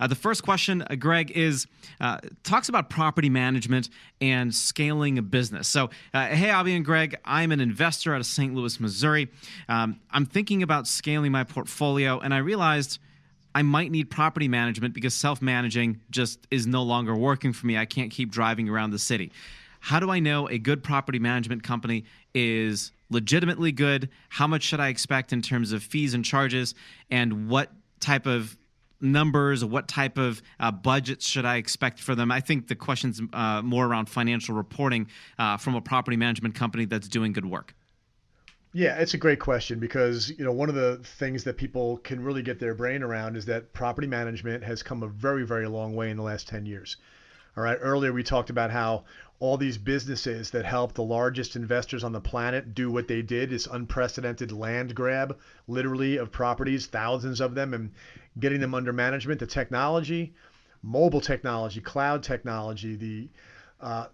The first question, Greg, is talks about property management and scaling a business. So, hey, Abhi and Greg, I'm an investor out of St. Louis, Missouri. I'm thinking about scaling my portfolio, and I realized I might need property management because self-managing just is no longer working for me. I can't keep driving around the city. How do I know a good property management company is legitimately good? How much should I expect in terms of fees and charges? And what type of numbers or what type of budgets should I expect for them? I think the question's more around financial reporting from a property management company that's doing good work. Yeah, it's a great question because, one of the things that people can really get their brain around is that property management has come a very, very long way in the last 10 years. All right. Earlier, we talked about how all these businesses that help the largest investors on the planet do what they did, this unprecedented land grab, literally, of properties, thousands of them, and getting them under management, the technology, mobile technology, cloud technology, the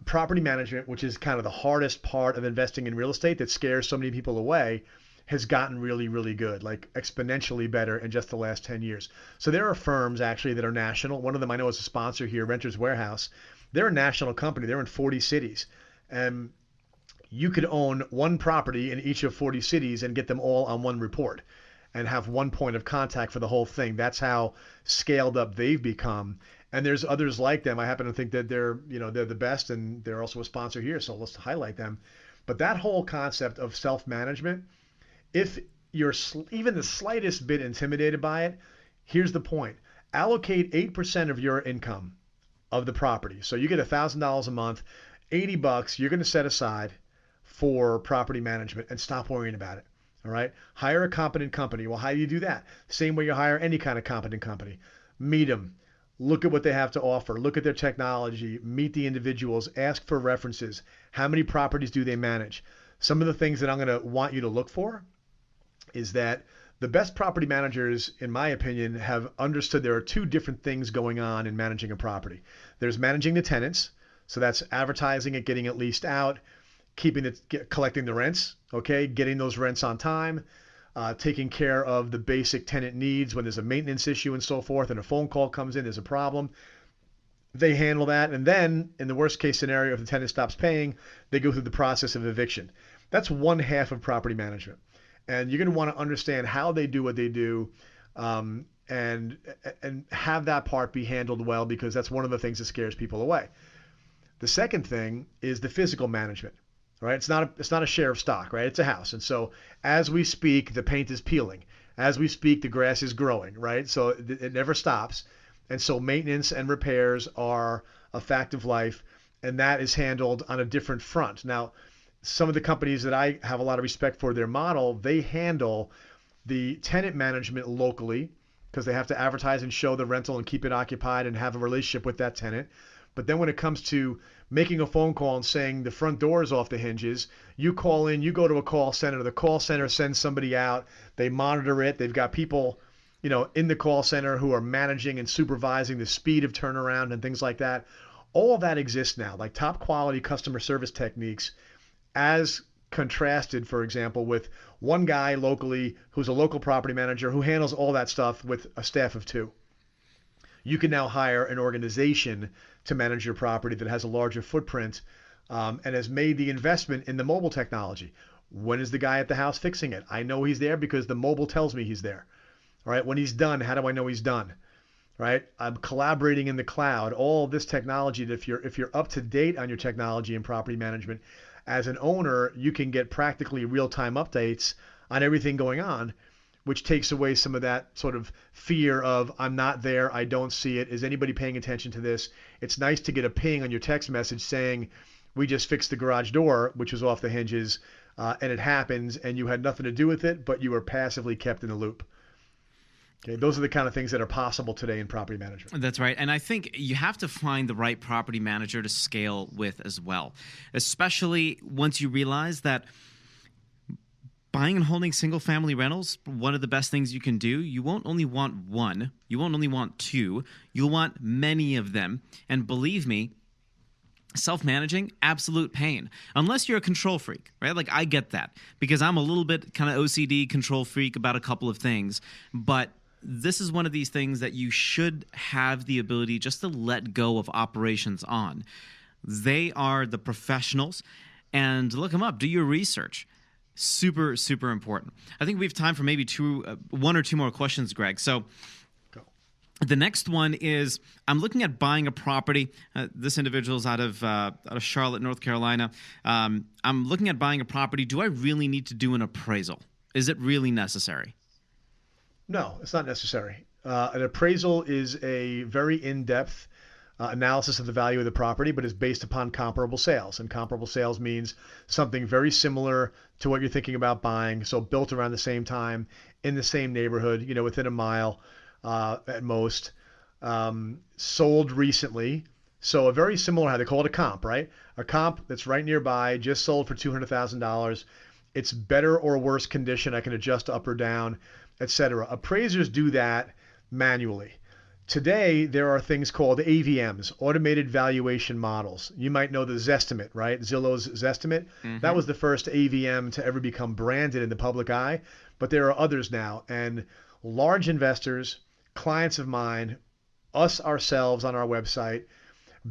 property management, which is kind of the hardest part of investing in real estate that scares so many people away, has gotten really, really good, like exponentially better in just the last 10 years. So there are firms actually that are national. One of them I know is a sponsor here, Renters Warehouse. They're a national company. They're in 40 cities. And you could own one property in each of 40 cities and get them all on one report and have one point of contact for the whole thing. That's how scaled up they've become. And there's others like them. I happen to think that they're the best, and they're also a sponsor here, so let's highlight them. But that whole concept of self-management, if you're even the slightest bit intimidated by it, here's the point. Allocate 8% of your income of the property. So you get $1,000 a month, $80 you're going to set aside for property management and stop worrying about it. All right. Hire a competent company. Well, how do you do that? Same way you hire any kind of competent company. Meet them. Look at what they have to offer. Look at their technology. Meet the individuals. Ask for references. How many properties do they manage? Some of the things that I'm going to want you to look for is that the best property managers, in my opinion, have understood there are two different things going on in managing a property. There's managing the tenants. So that's advertising it, getting it leased out, collecting the rents, okay, getting those rents on time, taking care of the basic tenant needs when there's a maintenance issue and so forth, and a phone call comes in, there's a problem. They handle that, and then in the worst case scenario, if the tenant stops paying, they go through the process of eviction. That's one half of property management, and you're going to want to understand how they do what they do, and have that part be handled well, because that's one of the things that scares people away. The second thing is the physical management. Right? It's not a share of stock, right? It's a house. And so as we speak, the paint is peeling. As we speak, the grass is growing, right? So it never stops. And so maintenance and repairs are a fact of life, and that is handled on a different front. Now, some of the companies that I have a lot of respect for their model, they handle the tenant management locally because they have to advertise and show the rental and keep it occupied and have a relationship with that tenant. But then when it comes to making a phone call and saying the front door is off the hinges, you call in, you go to a call center, the call center sends somebody out, they monitor it, they've got people, in the call center who are managing and supervising the speed of turnaround and things like that. All of that exists now, like top quality customer service techniques, as contrasted, for example, with one guy locally who's a local property manager who handles all that stuff with a staff of two. You can now hire an organization to manage your property that has a larger footprint, and has made the investment in the mobile technology. When is the guy at the house fixing it? I know he's there because the mobile tells me he's there. All right. When he's done, how do I know he's done? Right. I'm collaborating in the cloud. All of this technology. That if you're up to date on your technology and property management, as an owner, you can get practically real-time updates on everything going on, which takes away some of that sort of fear of I'm not there, I don't see it, is anybody paying attention to this? It's nice to get a ping on your text message saying we just fixed the garage door, which was off the hinges, and it happens, and you had nothing to do with it, but you were passively kept in the loop. Okay, those are the kind of things that are possible today in property management. That's right. And I think you have to find the right property manager to scale with as well, especially once you realize that buying and holding single-family rentals, one of the best things you can do. You won't only want one. You won't only want two. You'll want many of them. And believe me, self-managing, absolute pain. Unless you're a control freak, right? Like, I get that because I'm a little bit kind of OCD control freak about a couple of things. But this is one of these things that you should have the ability just to let go of operations on. They are the professionals, and look them up. Do your research. Super, super important. I think we have time for maybe one or two more questions, Greg. So the next one is, I'm looking at buying a property. This individual is out of Charlotte, North Carolina. I'm looking at buying a property. Do I really need to do an appraisal? Is it really necessary? No, it's not necessary. An appraisal is a very in-depth analysis of the value of the property, but is based upon comparable sales. And comparable sales means something very similar to what you're thinking about buying. So built around the same time, in the same neighborhood, within a mile at most, sold recently. So a very similar, how they call it a comp, right? A comp that's right nearby, just sold for $200,000. It's better or worse condition. I can adjust up or down, etc. Appraisers do that manually. Today, there are things called AVMs, automated valuation models. You might know the Zestimate, right? Zillow's Zestimate. That was the first AVM to ever become branded in the public eye, but there are others now. And large investors, clients of mine, us ourselves on our website,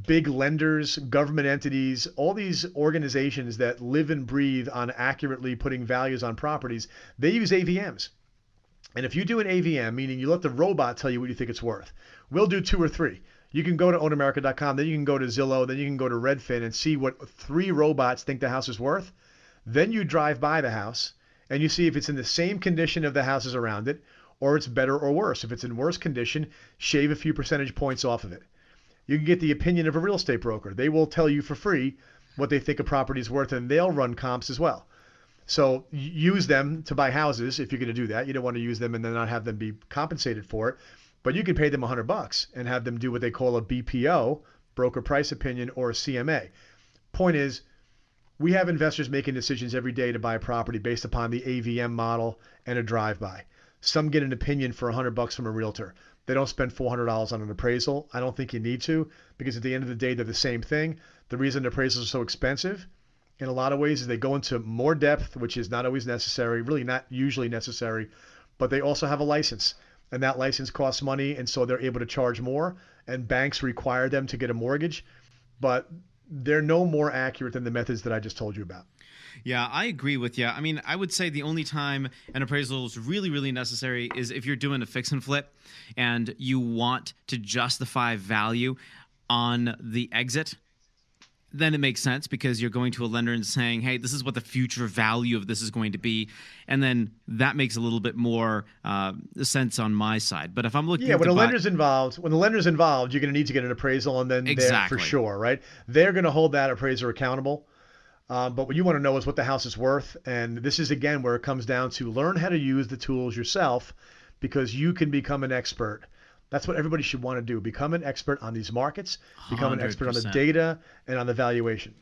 big lenders, government entities, all these organizations that live and breathe on accurately putting values on properties, they use AVMs. And if you do an AVM, meaning you let the robot tell you what you think it's worth, we'll do 2 or 3. You can go to ownamerica.com, then you can go to Zillow, then you can go to Redfin and see what 3 robots think the house is worth. Then you drive by the house and you see if it's in the same condition of the houses around it, or it's better or worse. If it's in worse condition, shave a few percentage points off of it. You can get the opinion of a real estate broker. They will tell you for free what they think a property is worth, and they'll run comps as well. So use them to buy houses if you're going to do that. You don't want to use them and then not have them be compensated for it. But you can pay them $100 and have them do what they call a BPO, broker price opinion, or a CMA. Point is, we have investors making decisions every day to buy a property based upon the AVM model and a drive-by. Some get an opinion for $100 from a realtor. They don't spend $400 on an appraisal. I don't think you need to, because at the end of the day, they're the same thing. The reason appraisals are so expensive in a lot of ways is they go into more depth, which is not always necessary, really not usually necessary, but they also have a license, and that license costs money, and so they're able to charge more, and banks require them to get a mortgage, but they're no more accurate than the methods that I just told you about. Yeah, I agree with you. I mean, I would say the only time an appraisal is really, really necessary is if you're doing a fix and flip and you want to justify value on the exit. Then it makes sense because you're going to a lender and saying, hey, this is what the future value of this is going to be. And then that makes a little bit more sense on my side. But if I'm looking when the lender's involved, you're going to need to get an appraisal, and then exactly. There for sure, right? They're going to hold that appraiser accountable. But what you want to know is what the house is worth. And this is, again, where it comes down to learn how to use the tools yourself, because you can become an expert. That's what everybody should want to do. Become an expert on these markets, become an expert on the 100%. data and on the valuation.